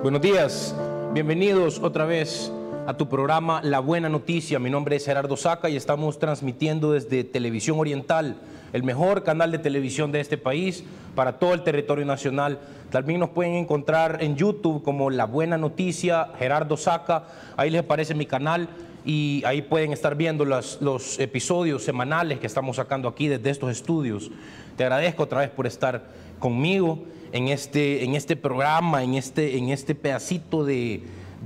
Buenos días, bienvenidos otra vez a tu programa La Buena Noticia. Mi nombre es Gerardo Saca y estamos transmitiendo desde Televisión Oriental, el mejor canal de televisión de este país para todo el territorio nacional. También nos pueden encontrar en YouTube como La Buena Noticia, Gerardo Saca. Ahí les aparece mi canal y ahí pueden estar viendo los episodios semanales que estamos sacando aquí desde estos estudios. Te agradezco otra vez por estar conmigo en este programa, en este pedacito de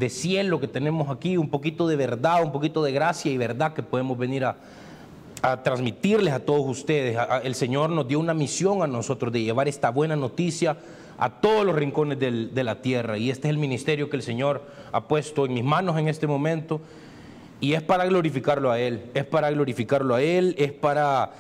cielo que tenemos aquí, un poquito de verdad, un poquito de gracia y verdad que podemos venir a transmitirles a todos ustedes. El Señor nos dio una misión a nosotros de llevar esta buena noticia a todos los rincones de la tierra, y este es el ministerio que el Señor ha puesto en mis manos en este momento, y es para glorificarlo a Él, es para glorificarlo a Él, es para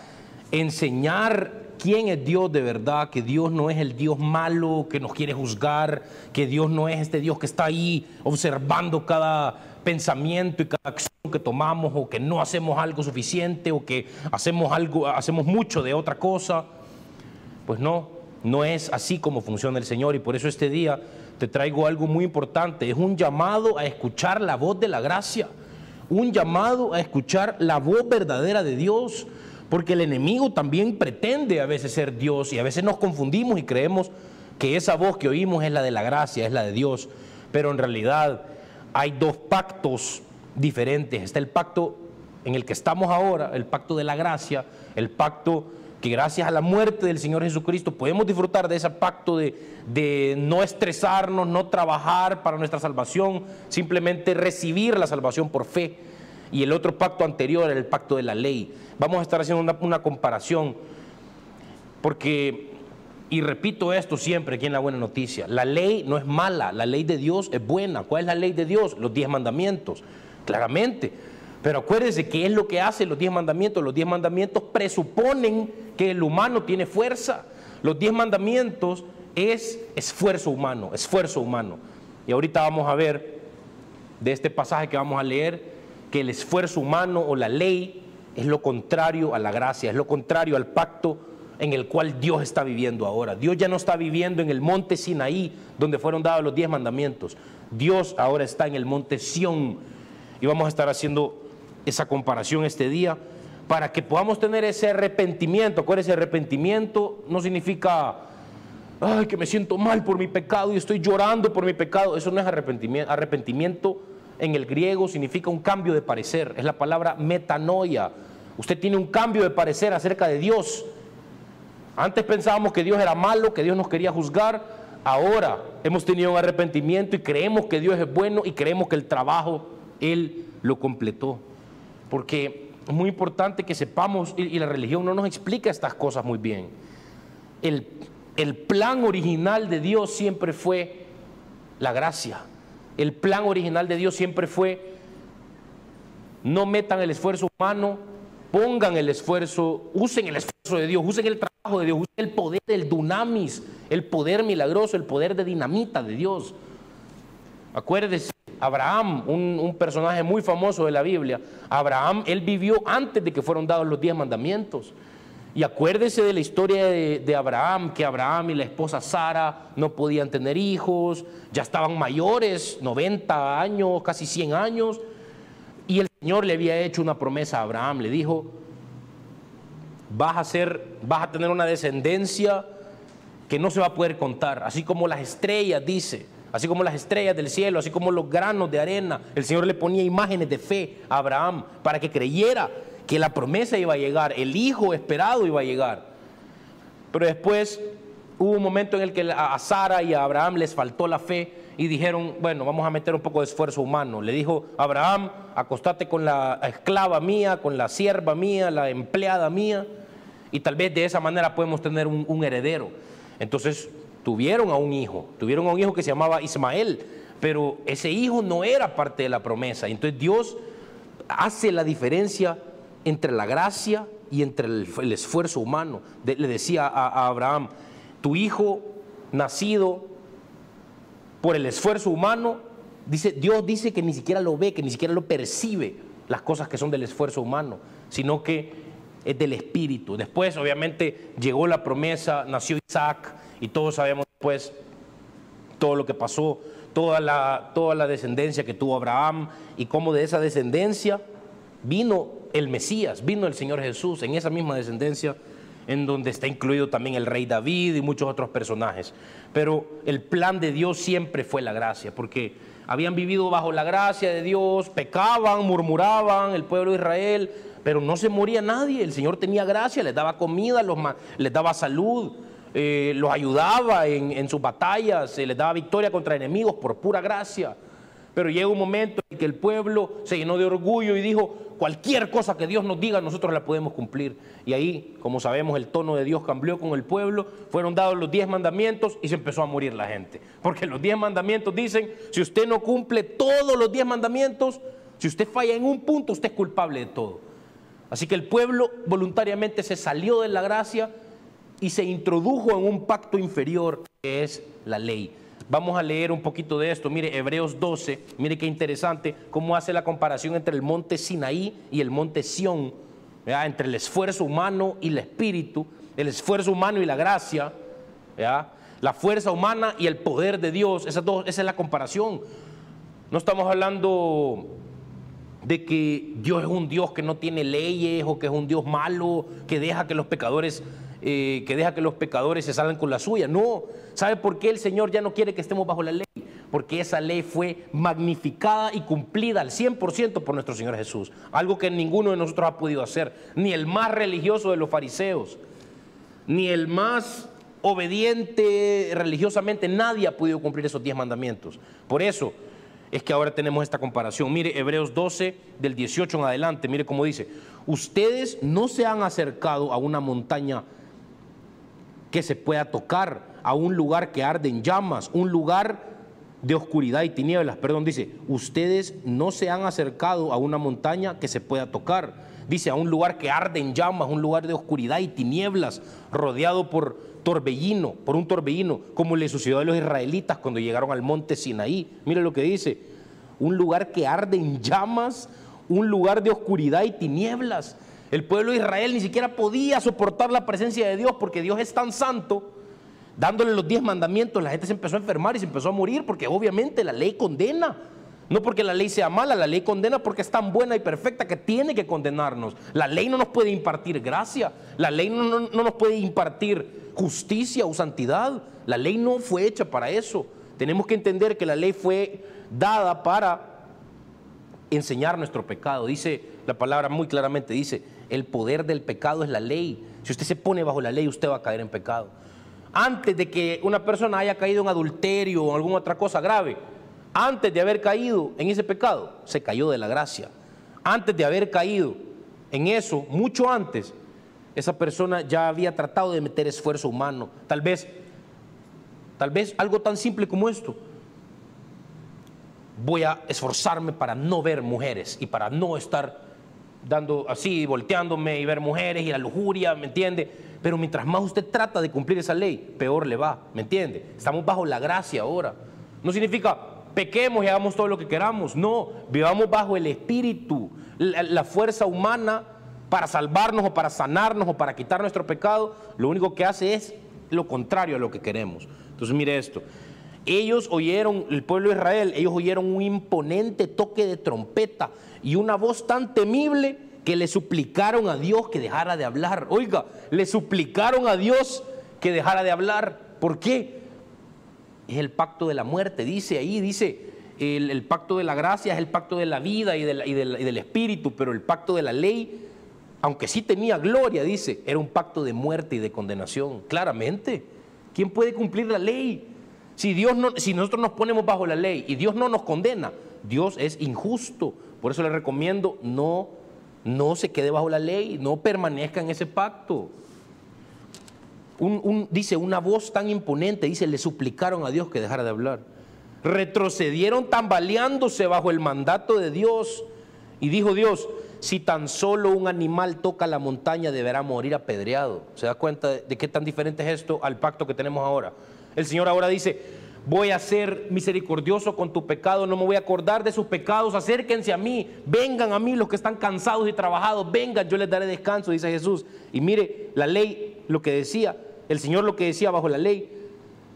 enseñar quién es Dios de verdad, que Dios no es el Dios malo que nos quiere juzgar, que Dios no es este Dios que está ahí observando cada pensamiento y cada acción que tomamos, o que no hacemos algo suficiente, o que hacemos mucho de otra cosa. Pues no es así como funciona el Señor, y por eso este día te traigo algo muy importante. Es un llamado a escuchar la voz de la gracia, un llamado a escuchar la voz verdadera de Dios, porque el enemigo también pretende a veces ser Dios, y a veces nos confundimos y creemos que esa voz que oímos es la de la gracia, es la de Dios, pero en realidad hay dos pactos diferentes. Está el pacto en el que estamos ahora, el pacto de la gracia, el pacto que gracias a la muerte del Señor Jesucristo podemos disfrutar de ese pacto de no estresarnos, no trabajar para nuestra salvación, simplemente recibir la salvación por fe. Y el otro pacto anterior era el pacto de la ley. Vamos a estar haciendo una comparación, porque, y repito esto siempre aquí en La Buena Noticia, la ley no es mala, la ley de Dios es buena. ¿Cuál es la ley de Dios? Los 10 mandamientos, claramente. Pero acuérdense, ¿qué es lo que hacen los 10 mandamientos? Los 10 mandamientos presuponen que el humano tiene fuerza. Los 10 mandamientos es esfuerzo humano, esfuerzo humano. Y ahorita vamos a ver de este pasaje que vamos a leer que el esfuerzo humano o la ley es lo contrario a la gracia, es lo contrario al pacto en el cual Dios está viviendo ahora. Dios ya no está viviendo en el monte Sinaí, donde fueron dados los 10 mandamientos. Dios ahora está en el monte Sión, y vamos a estar haciendo esa comparación este día para que podamos tener ese arrepentimiento. Acuérdense, arrepentimiento no significa ay, que me siento mal por mi pecado y estoy llorando por mi pecado. Eso no es arrepentimiento. Arrepentimiento en el griego significa un cambio de parecer, es la palabra metanoia. Usted tiene un cambio de parecer acerca de Dios. Antes pensábamos que Dios era malo, que Dios nos quería juzgar. Ahora hemos tenido un arrepentimiento y creemos que Dios es bueno, y creemos que el trabajo Él lo completó. Porque es muy importante que sepamos, y la religión no nos explica estas cosas muy bien. El plan original de Dios siempre fue la gracia. El plan original de Dios siempre fue: no metan el esfuerzo humano, pongan el esfuerzo, usen el esfuerzo de Dios, usen el trabajo de Dios, usen el poder del dunamis, el poder milagroso, el poder de dinamita de Dios. Acuérdense, Abraham, un personaje muy famoso de la Biblia. Abraham, él vivió antes de que fueron dados los 10 mandamientos. Y acuérdese de la historia de Abraham, que Abraham y la esposa Sara no podían tener hijos, ya estaban mayores, 90 años, casi 100 años, y el Señor le había hecho una promesa a Abraham. Le dijo: vas a tener una descendencia que no se va a poder contar, así como las estrellas, dice, así como las estrellas del cielo, así como los granos de arena. El Señor le ponía imágenes de fe a Abraham para que creyera que la promesa iba a llegar, el hijo esperado iba a llegar. Pero después hubo un momento en el que a Sara y a Abraham les faltó la fe y dijeron: bueno, vamos a meter un poco de esfuerzo humano. Le dijo Abraham: acostate con la esclava mía, con la sierva mía, la empleada mía, y tal vez de esa manera podemos tener un heredero. Entonces tuvieron a un hijo que se llamaba Ismael, pero ese hijo no era parte de la promesa. Entonces Dios hace la diferencia entre la gracia y entre el esfuerzo humano. Le decía a Abraham: tu hijo nacido por el esfuerzo humano, Dios dice que ni siquiera lo ve, que ni siquiera lo percibe, las cosas que son del esfuerzo humano, sino que es del espíritu. Después obviamente llegó la promesa, nació Isaac, y todos sabemos después todo lo que pasó, toda la descendencia que tuvo Abraham y cómo de esa descendencia vino el Mesías, vino el Señor Jesús, en esa misma descendencia en donde está incluido también el rey David y muchos otros personajes. Pero el plan de Dios siempre fue la gracia, porque habían vivido bajo la gracia de Dios, pecaban, murmuraban el pueblo de Israel, pero no se moría nadie. El Señor tenía gracia, les daba comida, les daba salud, los ayudaba en sus batallas, les daba victoria contra enemigos por pura gracia. Pero llega un momento en que el pueblo se llenó de orgullo y dijo, cualquier cosa que Dios nos diga, nosotros la podemos cumplir. Y ahí, como sabemos, el tono de Dios cambió con el pueblo, fueron dados los 10 mandamientos y se empezó a morir la gente. Porque los 10 mandamientos dicen, si usted no cumple todos los 10 mandamientos, si usted falla en un punto, usted es culpable de todo. Así que el pueblo voluntariamente se salió de la gracia y se introdujo en un pacto inferior, que es la ley. Vamos a leer un poquito de esto. Mire, Hebreos 12, mire qué interesante cómo hace la comparación entre el monte Sinaí y el monte Sión, ¿verdad? Entre el esfuerzo humano y el espíritu, el esfuerzo humano y la gracia, ¿verdad? La fuerza humana y el poder de Dios. Esa es la comparación. No estamos hablando de que Dios es un Dios que no tiene leyes o que es un Dios malo, que deja que los pecadores se salgan con la suya. No, ¿sabe por qué el Señor ya no quiere que estemos bajo la ley? Porque esa ley fue magnificada y cumplida al 100% por nuestro Señor Jesús. Algo que ninguno de nosotros ha podido hacer, ni el más religioso de los fariseos, ni el más obediente religiosamente, nadie ha podido cumplir esos 10 mandamientos. Por eso es que ahora tenemos esta comparación. Mire, Hebreos 12, del 18 en adelante, mire cómo dice: ustedes no se han acercado a una montaña que se pueda tocar, a un lugar que arde en llamas, un lugar de oscuridad y tinieblas. Perdón, dice, ustedes no se han acercado a una montaña que se pueda tocar. Dice, a un lugar que arde en llamas, un lugar de oscuridad y tinieblas, rodeado por un torbellino, como le sucedió a los israelitas cuando llegaron al monte Sinaí. Mire lo que dice, un lugar que arde en llamas, un lugar de oscuridad y tinieblas. El pueblo de Israel ni siquiera podía soportar la presencia de Dios porque Dios es tan santo. Dándole los 10 mandamientos, la gente se empezó a enfermar y se empezó a morir porque obviamente la ley condena. No porque la ley sea mala, la ley condena porque es tan buena y perfecta que tiene que condenarnos. La ley no nos puede impartir gracia, la ley no nos puede impartir justicia o santidad. La ley no fue hecha para eso. Tenemos que entender que la ley fue dada para enseñar nuestro pecado. Dice la palabra muy claramente, dice, el poder del pecado es la ley. Si usted se pone bajo la ley, usted va a caer en pecado. Antes de que una persona haya caído en adulterio o alguna otra cosa grave, antes de haber caído en ese pecado, se cayó de la gracia. Antes de haber caído en eso, mucho antes, esa persona ya había tratado de meter esfuerzo humano. Tal vez algo tan simple como esto: voy a esforzarme para no ver mujeres y para no estar dando así, volteándome y ver mujeres y la lujuria, ¿me entiende? Pero mientras más usted trata de cumplir esa ley, peor le va, ¿me entiende? Estamos bajo la gracia ahora. No significa pequemos y hagamos todo lo que queramos, no, vivamos bajo el Espíritu. La fuerza humana para salvarnos o para sanarnos o para quitar nuestro pecado, lo único que hace es lo contrario a lo que queremos. Entonces mire esto, ellos oyeron, el pueblo de Israel, ellos oyeron un imponente toque de trompeta y una voz tan temible que le suplicaron a Dios que dejara de hablar. Oiga, le suplicaron a Dios que dejara de hablar. ¿Por qué? Es el pacto de la muerte, dice ahí, dice, el pacto de la gracia es el pacto de la vida y del espíritu, pero el pacto de la ley, aunque sí tenía gloria, dice, era un pacto de muerte y de condenación. Claramente, ¿quién puede cumplir la ley? Si nosotros nos ponemos bajo la ley y Dios no nos condena, Dios es injusto. Por eso le recomiendo, no se quede bajo la ley, no permanezca en ese pacto. Dice, una voz tan imponente, dice, le suplicaron a Dios que dejara de hablar. Retrocedieron tambaleándose bajo el mandato de Dios. Y dijo Dios, si tan solo un animal toca la montaña, deberá morir apedreado. ¿Se da cuenta de qué tan diferente es esto al pacto que tenemos ahora? El Señor ahora dice, voy a ser misericordioso con tu pecado, no me voy a acordar de sus pecados, acérquense a mí, vengan a mí los que están cansados y trabajados, vengan, yo les daré descanso, dice Jesús. Y mire, la ley, lo que decía, el Señor lo que decía bajo la ley,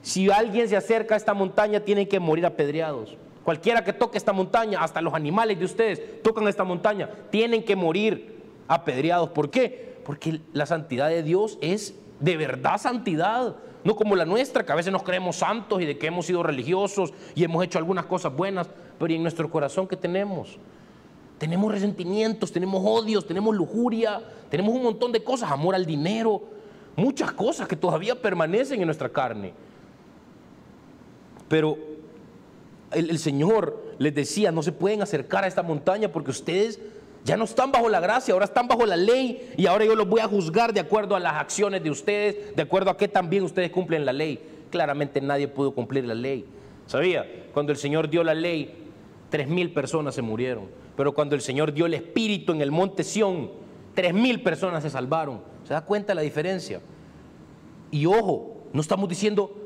Si alguien se acerca a esta montaña, tienen que morir apedreados. Cualquiera que toque esta montaña, hasta los animales de ustedes tocan esta montaña, tienen que morir apedreados. ¿Por qué? Porque la santidad de Dios es de verdad santidad, no como la nuestra, que a veces nos creemos santos y de que hemos sido religiosos y hemos hecho algunas cosas buenas, pero ¿y en nuestro corazón qué tenemos? Tenemos resentimientos, tenemos odios, tenemos lujuria, tenemos un montón de cosas, amor al dinero, muchas cosas que todavía permanecen en nuestra carne. Pero el Señor les decía, no se pueden acercar a esta montaña porque ustedes ya no están bajo la gracia, ahora están bajo la ley y ahora yo los voy a juzgar de acuerdo a las acciones de ustedes, de acuerdo a qué también ustedes cumplen la ley. Claramente nadie pudo cumplir la ley. ¿Sabía? Cuando el Señor dio la ley, 3,000 personas se murieron. Pero cuando el Señor dio el Espíritu en el monte Sión, 3,000 personas se salvaron. ¿Se da cuenta la diferencia? Y ojo, no estamos diciendo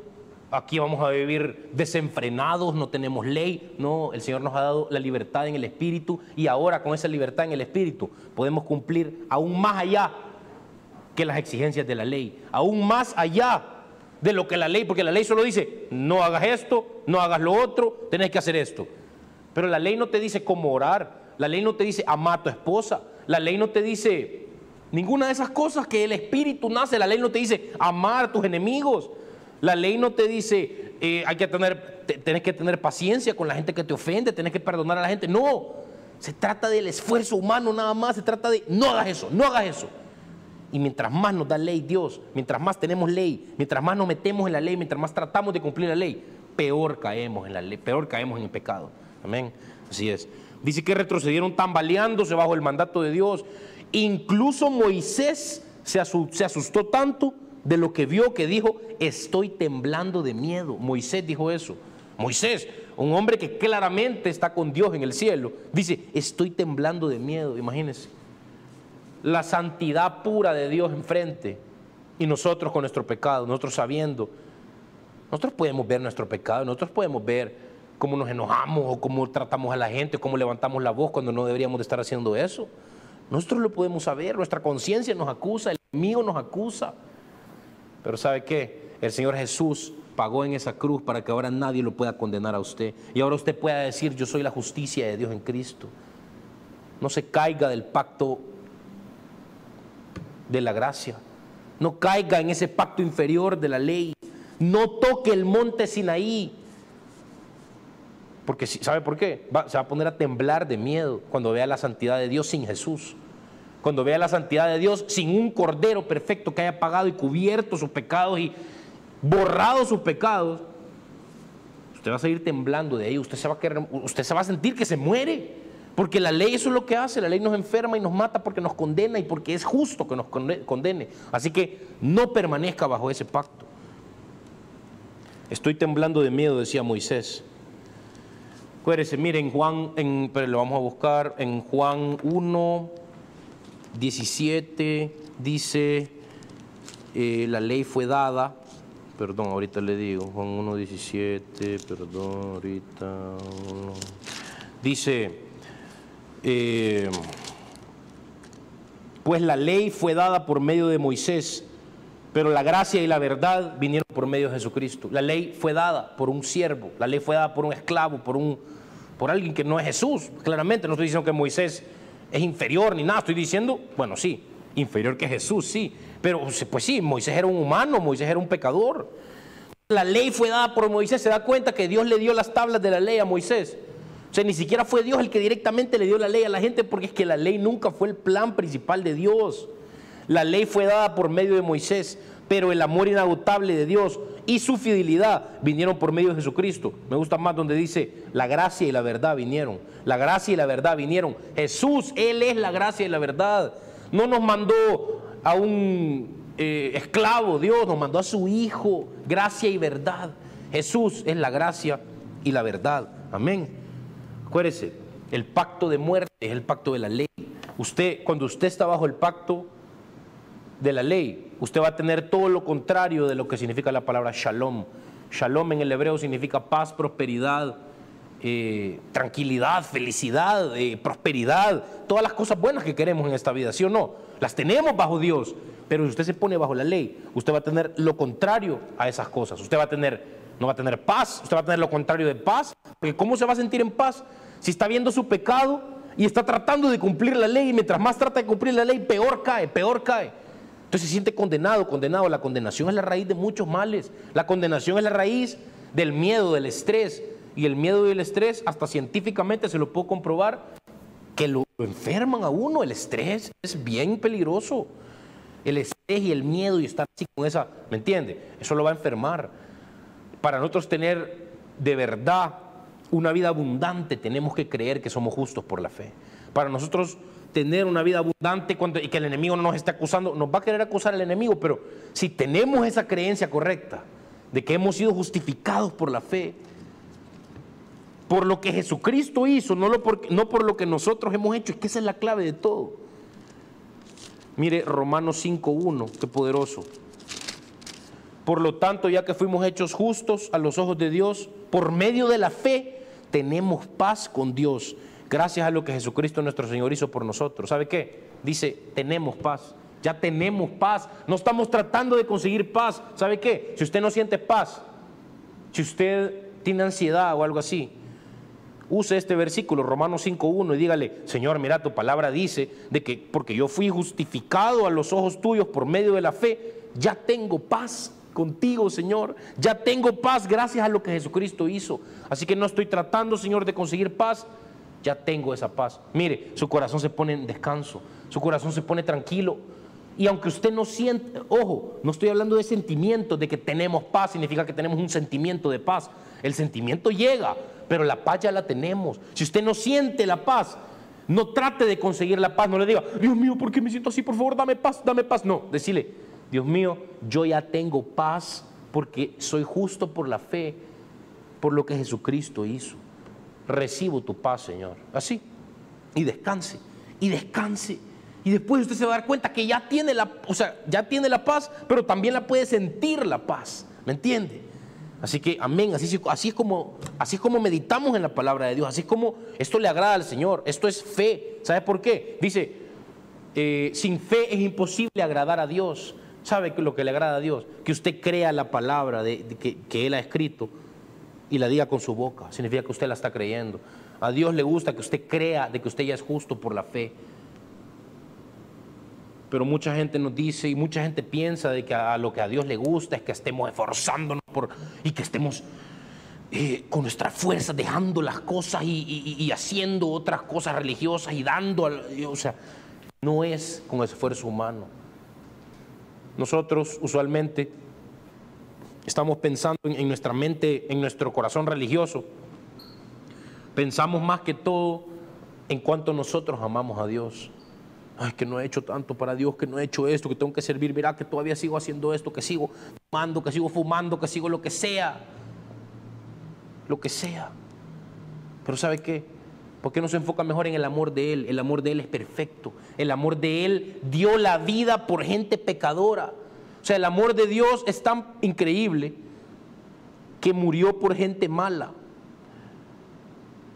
aquí vamos a vivir desenfrenados, no tenemos ley. No, el Señor nos ha dado la libertad en el Espíritu y ahora con esa libertad en el Espíritu podemos cumplir aún más allá que las exigencias de la ley, aún más allá de lo que la ley, porque la ley solo dice, no hagas esto, no hagas lo otro, tenés que hacer esto. Pero la ley no te dice cómo orar, la ley no te dice ama a tu esposa, la ley no te dice ninguna de esas cosas que el Espíritu nace, la ley no te dice amar a tus enemigos. La ley no te dice, tenés que tener paciencia con la gente que te ofende, tenés que perdonar a la gente. No, se trata del esfuerzo humano nada más, se trata de no hagas eso, no hagas eso. Y mientras más nos da ley Dios, mientras más tenemos ley, mientras más nos metemos en la ley, mientras más tratamos de cumplir la ley, peor caemos en la ley, peor caemos en el pecado. Amén. Así es. Dice que retrocedieron tambaleándose bajo el mandato de Dios. Incluso Moisés se asustó tanto de lo que vio que dijo, estoy temblando de miedo. Moisés dijo eso. Moisés, un hombre que claramente está con Dios en el cielo, dice, estoy temblando de miedo. Imagínense, la santidad pura de Dios enfrente y nosotros con nuestro pecado, nosotros sabiendo, nosotros podemos ver nuestro pecado, nosotros podemos ver cómo nos enojamos o cómo tratamos a la gente, cómo levantamos la voz cuando no deberíamos de estar haciendo eso. Nosotros lo podemos saber, nuestra conciencia nos acusa, el enemigo nos acusa. Pero ¿sabe qué? El Señor Jesús pagó en esa cruz para que ahora nadie lo pueda condenar a usted. Y ahora usted pueda decir, yo soy la justicia de Dios en Cristo. No se caiga del pacto de la gracia. No caiga en ese pacto inferior de la ley. No toque el monte Sinaí. Porque ¿sabe por qué? Se va a poner a temblar de miedo cuando vea la santidad de Dios sin Jesús. Cuando vea la santidad de Dios sin un cordero perfecto que haya pagado y cubierto sus pecados y borrado sus pecados, usted va a seguir temblando de ahí, usted se va a sentir que se muere, porque la ley eso es lo que hace, la ley nos enferma y nos mata porque nos condena y porque es justo que nos condene. Así que no permanezca bajo ese pacto. Estoy temblando de miedo, decía Moisés. Acuérdense, miren, pero lo vamos a buscar en Juan 1:17 dice, la ley fue dada, perdón, ahorita le digo, Juan 1:17, perdón, ahorita, dice, pues la ley fue dada por medio de Moisés, pero la gracia y la verdad vinieron por medio de Jesucristo. La ley fue dada por un siervo, la ley fue dada por un esclavo, por alguien que no es Jesús. Claramente no estoy diciendo que Moisés es inferior ni nada, estoy diciendo, bueno, sí, inferior que Jesús, sí, pero pues sí, Moisés era un humano, Moisés era un pecador. La ley fue dada por Moisés, se da cuenta que Dios le dio las tablas de la ley a Moisés. O sea, ni siquiera fue Dios el que directamente le dio la ley a la gente, porque es que la ley nunca fue el plan principal de Dios. La ley fue dada por medio de Moisés, pero el amor inagotable de Dios y su fidelidad vinieron por medio de Jesucristo. Me gusta más donde dice, la gracia y la verdad vinieron. La gracia y la verdad vinieron. Jesús, Él es la gracia y la verdad. No nos mandó a un esclavo, Dios nos mandó a su Hijo, gracia y verdad. Jesús es la gracia y la verdad. Amén. Acuérdese, el pacto de muerte es el pacto de la ley. Cuando usted está bajo el pacto de la ley, usted va a tener todo lo contrario de lo que significa la palabra shalom. Shalom en el hebreo significa paz, prosperidad, tranquilidad, felicidad, prosperidad, todas las cosas buenas que queremos en esta vida, ¿sí o no? Las tenemos bajo Dios, pero si usted se pone bajo la ley, usted va a tener lo contrario a esas cosas. Usted no va a tener paz, usted va a tener lo contrario de paz, porque ¿cómo se va a sentir en paz si está viendo su pecado y está tratando de cumplir la ley, y mientras más trata de cumplir la ley, peor cae, peor cae? Entonces se siente condenado, condenado. La condenación es la raíz de muchos males. La condenación es la raíz del miedo, del estrés. Y el miedo y el estrés, hasta científicamente se lo puedo comprobar, que lo enferman a uno. El estrés es bien peligroso. El estrés y el miedo y estar así con esa, ¿me entiende? Eso lo va a enfermar. Para nosotros tener de verdad una vida abundante, tenemos que creer que somos justos por la fe. Para nosotros tener una vida abundante y que el enemigo no nos esté acusando, nos va a querer acusar el enemigo, pero si tenemos esa creencia correcta de que hemos sido justificados por la fe, por lo que Jesucristo hizo, no por lo que nosotros hemos hecho, es que esa es la clave de todo. Mire Romanos 5:1, qué poderoso. Por lo tanto, ya que fuimos hechos justos a los ojos de Dios, por medio de la fe, tenemos paz con Dios, gracias a lo que Jesucristo nuestro Señor hizo por nosotros. ¿Sabe qué? Dice, tenemos paz, ya tenemos paz, no estamos tratando de conseguir paz. ¿Sabe qué? Si usted no siente paz, si usted tiene ansiedad o algo así, use este versículo, Romanos 5:1, y dígale, Señor, mira, tu palabra dice de que porque yo fui justificado a los ojos tuyos por medio de la fe, ya tengo paz contigo, Señor, ya tengo paz gracias a lo que Jesucristo hizo. Así que no estoy tratando, Señor, de conseguir paz, ya tengo esa paz. Mire, su corazón se pone en descanso, su corazón se pone tranquilo. Y aunque usted no siente, ojo, no estoy hablando de sentimientos, de que tenemos paz, significa que tenemos un sentimiento de paz. El sentimiento llega, pero la paz ya la tenemos. Si usted no siente la paz, no trate de conseguir la paz, no le diga, Dios mío, ¿por qué me siento así? Por favor, dame paz, dame paz. No, decirle, Dios mío, yo ya tengo paz porque soy justo por la fe, por lo que Jesucristo hizo. Recibo tu paz, Señor. Así. Y descanse, y descanse. Y después usted se va a dar cuenta que ya tiene ya tiene la paz, pero también la puede sentir la paz. ¿Me entiende? Así que, amén, así es como meditamos en la palabra de Dios, así es como esto le agrada al Señor, esto es fe. ¿Sabe por qué? Dice, sin fe es imposible agradar a Dios. ¿Sabe lo que le agrada a Dios? Que usted crea la palabra que Él ha escrito y la diga con su boca, significa que usted la está creyendo. A Dios le gusta que usted crea de que usted ya es justo por la fe. Pero mucha gente nos dice y mucha gente piensa de que a lo que a Dios le gusta es que estemos esforzándonos y que estemos con nuestra fuerza dejando las cosas y haciendo otras cosas religiosas y dando, o sea, no es con esfuerzo humano. Nosotros usualmente estamos pensando en nuestra mente, en nuestro corazón religioso, pensamos más que todo en cuanto nosotros amamos a Dios. Ay, que no he hecho tanto para Dios, que no he hecho esto, que tengo que servir, verá que todavía sigo haciendo esto, que sigo tomando, que sigo fumando, que sigo lo que sea. Lo que sea. Pero ¿sabe qué? ¿Por qué no se enfoca mejor en el amor de Él? El amor de Él es perfecto. El amor de Él dio la vida por gente pecadora. O sea, el amor de Dios es tan increíble que murió por gente mala.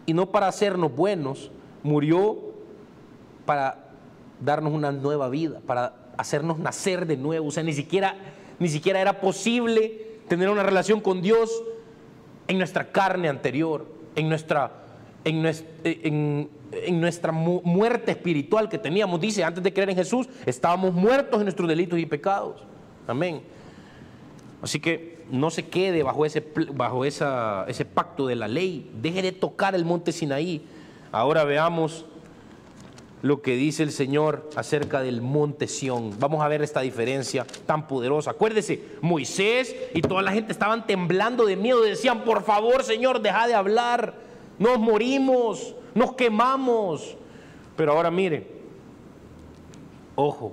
Y no para hacernos buenos, murió para darnos una nueva vida, para hacernos nacer de nuevo. O sea, ni siquiera era posible tener una relación con Dios en nuestra carne anterior, en nuestra muerte espiritual que teníamos. Dice, antes de creer en Jesús, estábamos muertos en nuestros delitos y pecados. Amén. Así que no se quede bajo ese pacto de la ley. Deje de tocar el monte Sinaí. Ahora veamos lo que dice el Señor acerca del monte Sión. Vamos a ver esta diferencia tan poderosa. Acuérdese, Moisés y toda la gente estaban temblando de miedo, decían, por favor, Señor, deja de hablar, nos morimos, nos quemamos. Pero ahora mire, ojo,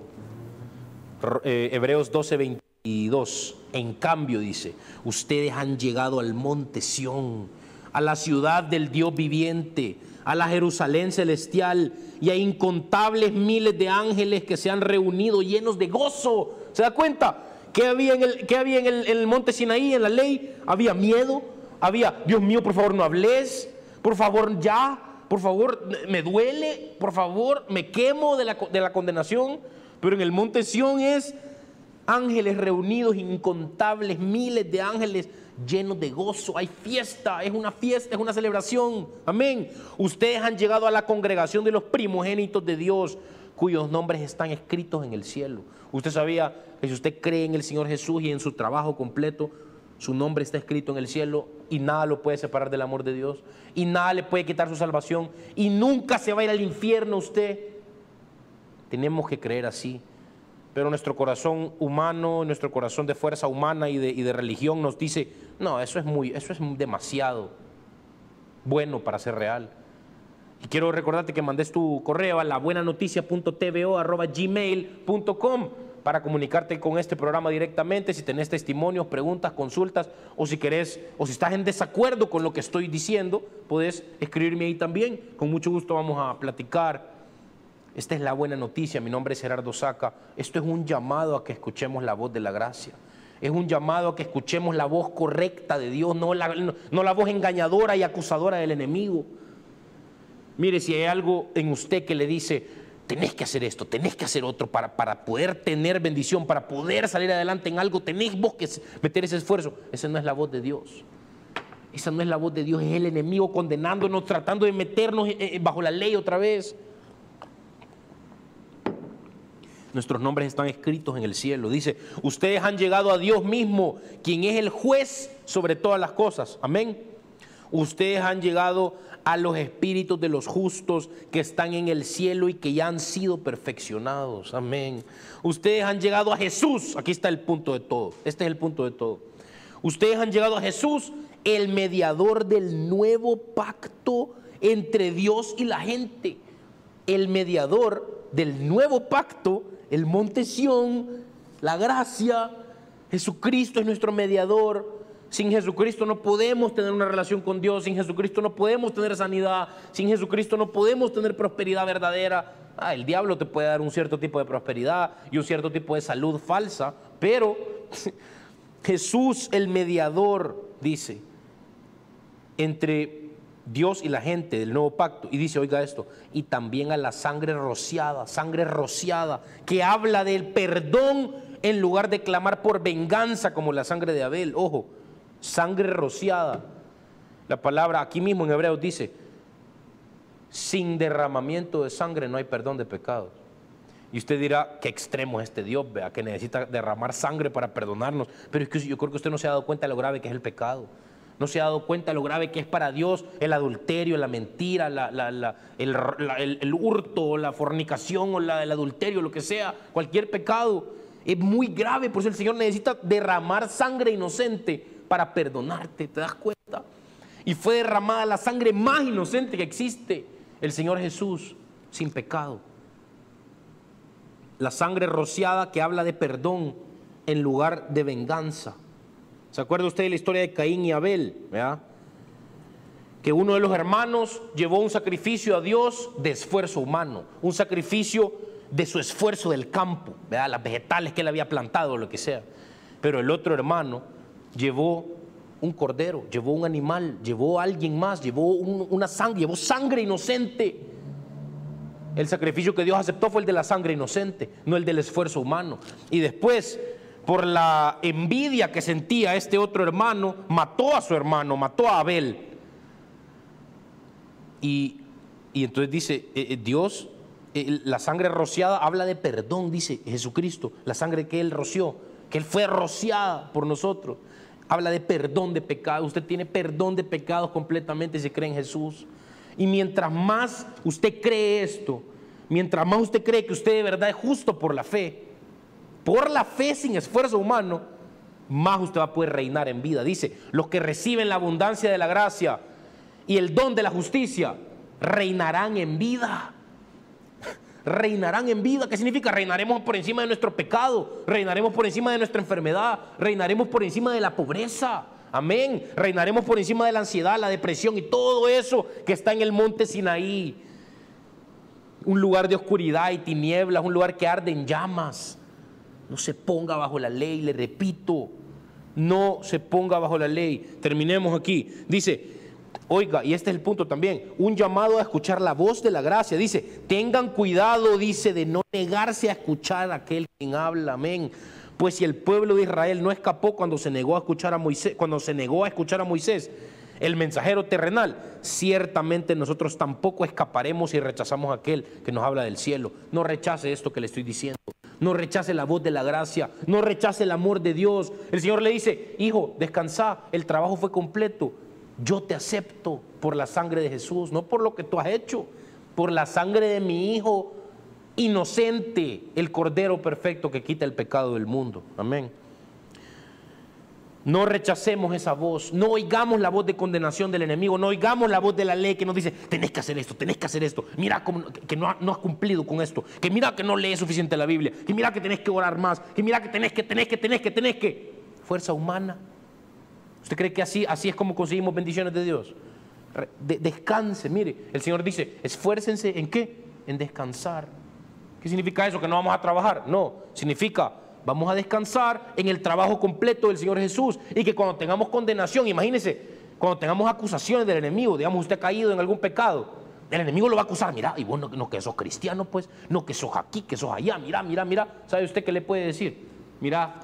Hebreos 12:22, en cambio dice, ustedes han llegado al monte Sión, a la ciudad del Dios viviente, a la Jerusalén celestial y a incontables miles de ángeles que se han reunido llenos de gozo. ¿Se da cuenta? ¿Qué había en el monte Sinaí, en la ley? Había miedo, había, Dios mío, por favor no hables, Por favor, ya, por favor, me duele, por favor, me quemo de la condenación. Pero en el monte Sión es ángeles reunidos, incontables, miles de ángeles llenos de gozo. Hay fiesta, es una celebración. Amén. Ustedes han llegado a la congregación de los primogénitos de Dios, cuyos nombres están escritos en el cielo. Usted sabía que si usted cree en el Señor Jesús y en su trabajo completo, su nombre está escrito en el cielo y nada lo puede separar del amor de Dios y nada le puede quitar su salvación y nunca se va a ir al infierno usted. Tenemos que creer así. Pero nuestro corazón humano, nuestro corazón de fuerza humana y de religión nos dice, no, eso es demasiado bueno para ser real. Y quiero recordarte que mandes tu correo a labuenanoticia.tvo@gmail.com para comunicarte con este programa directamente, si tenés testimonios, preguntas, consultas, o si querés, o si estás en desacuerdo con lo que estoy diciendo, puedes escribirme ahí también. Con mucho gusto vamos a platicar. Esta es la buena noticia. Mi nombre es Gerardo Saca. Esto es un llamado a que escuchemos la voz de la gracia. Es un llamado a que escuchemos la voz correcta de Dios, no la voz engañadora y acusadora del enemigo. Mire, si hay algo en usted que le dice, tenés que hacer esto, tenés que hacer otro para poder tener bendición, para poder salir adelante en algo, tenés vos que meter ese esfuerzo. Esa no es la voz de Dios. Esa no es la voz de Dios, es el enemigo condenándonos, tratando de meternos bajo la ley otra vez. Nuestros nombres están escritos en el cielo. Dice, ustedes han llegado a Dios mismo, quien es el juez sobre todas las cosas. Amén. Ustedes han llegado a los espíritus de los justos que están en el cielo y que ya han sido perfeccionados. Amén. Ustedes han llegado a Jesús. Aquí está el punto de todo. Este es el punto de todo. Ustedes han llegado a Jesús, el mediador del nuevo pacto entre Dios y la gente. El mediador del nuevo pacto, el monte Sión, la gracia. Jesucristo es nuestro mediador. Sin Jesucristo no podemos tener una relación con Dios. Sin Jesucristo no podemos tener sanidad. Sin Jesucristo no podemos tener prosperidad verdadera. El diablo te puede dar un cierto tipo de prosperidad y un cierto tipo de salud falsa, pero Jesús, el mediador, dice, entre Dios y la gente del nuevo pacto, y dice, oiga esto, y también a la sangre rociada, que habla del perdón en lugar de clamar por venganza como la sangre de Abel. Ojo, sangre rociada. La palabra aquí mismo en Hebreos dice, sin derramamiento de sangre no hay perdón de pecados. Y usted dirá, qué extremo es este Dios, vea, que necesita derramar sangre para perdonarnos. Pero es que yo creo que usted no se ha dado cuenta de lo grave que es el pecado. No se ha dado cuenta de lo grave que es para Dios el adulterio, la mentira, el hurto, la fornicación o el adulterio, lo que sea, cualquier pecado. Es muy grave, por eso el Señor necesita derramar sangre inocente para perdonarte, ¿te das cuenta? Y fue derramada la sangre más inocente que existe, el Señor Jesús, sin pecado. La sangre rociada que habla de perdón en lugar de venganza. ¿Se acuerda usted de la historia de Caín y Abel? ¿Verdad? Que uno de los hermanos llevó un sacrificio a Dios de esfuerzo humano, un sacrificio de su esfuerzo del campo, ¿verdad? Las vegetales que él había plantado, lo que sea. Pero el otro hermano llevó un cordero, llevó un animal, llevó a alguien más, llevó sangre inocente. El sacrificio que Dios aceptó fue el de la sangre inocente, no el del esfuerzo humano. Y después, por la envidia que sentía este otro hermano, mató a su hermano, mató a Abel. Y entonces dice, Dios, la sangre rociada habla de perdón, dice Jesucristo, la sangre que Él roció, que Él fue rociada por nosotros, habla de perdón de pecados. Usted tiene perdón de pecados completamente si cree en Jesús. Y mientras más usted cree esto, mientras más usted cree que usted de verdad es justo por la fe sin esfuerzo humano, más usted va a poder reinar en vida. Dice, los que reciben la abundancia de la gracia y el don de la justicia, reinarán en vida. Reinarán en vida. ¿Qué significa? Reinaremos por encima de nuestro pecado, reinaremos por encima de nuestra enfermedad, reinaremos por encima de la pobreza. Amén. Reinaremos por encima de la ansiedad, la depresión y todo eso que está en el monte Sinaí. Un lugar de oscuridad y tinieblas, un lugar que arde en llamas. No se ponga bajo la ley, le repito, no se ponga bajo la ley. Terminemos aquí. Dice, Oiga, y este es el punto también, un llamado a escuchar la voz de la gracia. Dice, tengan cuidado, dice, de no negarse a escuchar a aquel quien habla, amén. Pues si el pueblo de Israel no escapó cuando se negó a escuchar a Moisés, el mensajero terrenal, ciertamente nosotros tampoco escaparemos si rechazamos a aquel que nos habla del cielo. No rechace esto que le estoy diciendo. No rechace la voz de la gracia, no rechace el amor de Dios. El Señor le dice, hijo, descansa, el trabajo fue completo. Yo te acepto por la sangre de Jesús, no por lo que tú has hecho, por la sangre de mi Hijo inocente, el Cordero perfecto que quita el pecado del mundo. Amén. No rechacemos esa voz, no oigamos la voz de condenación del enemigo, no oigamos la voz de la ley que nos dice, tenés que hacer esto, mira que no has cumplido con esto, que mira que no lees suficiente la Biblia, que mira que tenés que orar más, que mira que tenés que. Fuerza humana. ¿Usted cree que así es como conseguimos bendiciones de Dios? Descanse, mire, el Señor dice, esfuércense ¿en qué? En descansar. ¿Qué significa eso? ¿Que no vamos a trabajar? No, significa, vamos a descansar en el trabajo completo del Señor Jesús, y que cuando tengamos condenación, imagínese, cuando tengamos acusaciones del enemigo, digamos usted ha caído en algún pecado, el enemigo lo va a acusar, mira, y vos no que sos cristiano, pues, no que sos aquí, que sos allá, mira, ¿sabe usted qué le puede decir? Mira,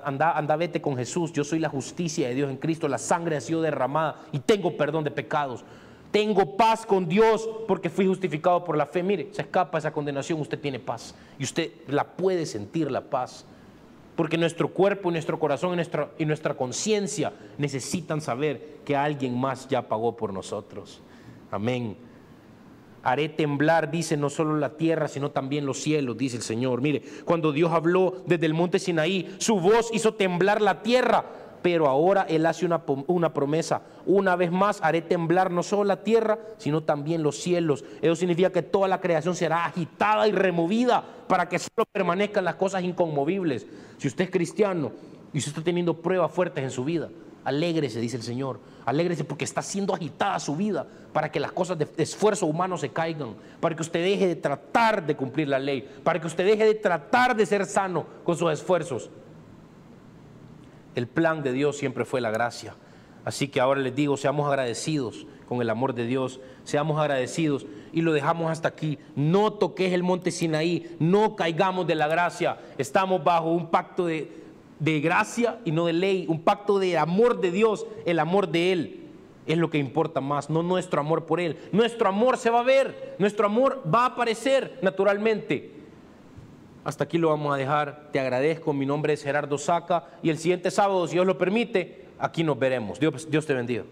anda, vete con Jesús, yo soy la justicia de Dios en Cristo, la sangre ha sido derramada y tengo perdón de pecados, tengo paz con Dios porque fui justificado por la fe. Mire, se escapa esa condenación, usted tiene paz y usted la puede sentir, la paz, porque nuestro cuerpo y nuestro corazón y nuestra conciencia necesitan saber que alguien más ya pagó por nosotros. Amén. Haré temblar, dice, no solo la tierra, sino también los cielos, dice el Señor. Mire, cuando Dios habló desde el monte Sinaí, su voz hizo temblar la tierra, pero ahora Él hace una promesa. Una vez más haré temblar no solo la tierra, sino también los cielos. Eso significa que toda la creación será agitada y removida para que solo permanezcan las cosas inconmovibles. Si usted es cristiano y usted está teniendo pruebas fuertes en su vida, alégrese, dice el Señor, alégrese porque está siendo agitada su vida para que las cosas de esfuerzo humano se caigan, para que usted deje de tratar de cumplir la ley, para que usted deje de tratar de ser sano con sus esfuerzos. El plan de Dios siempre fue la gracia. Así que ahora les digo, seamos agradecidos con el amor de Dios, seamos agradecidos y lo dejamos hasta aquí. No toques el monte Sinaí, no caigamos de la gracia. Estamos bajo un pacto de gracia y no de ley, un pacto de amor de Dios. El amor de Él es lo que importa más, no nuestro amor por Él. Nuestro amor se va a ver, nuestro amor va a aparecer naturalmente. Hasta aquí lo vamos a dejar. Te agradezco, mi nombre es Gerardo Saca y el siguiente sábado, si Dios lo permite, aquí nos veremos. Dios te bendiga.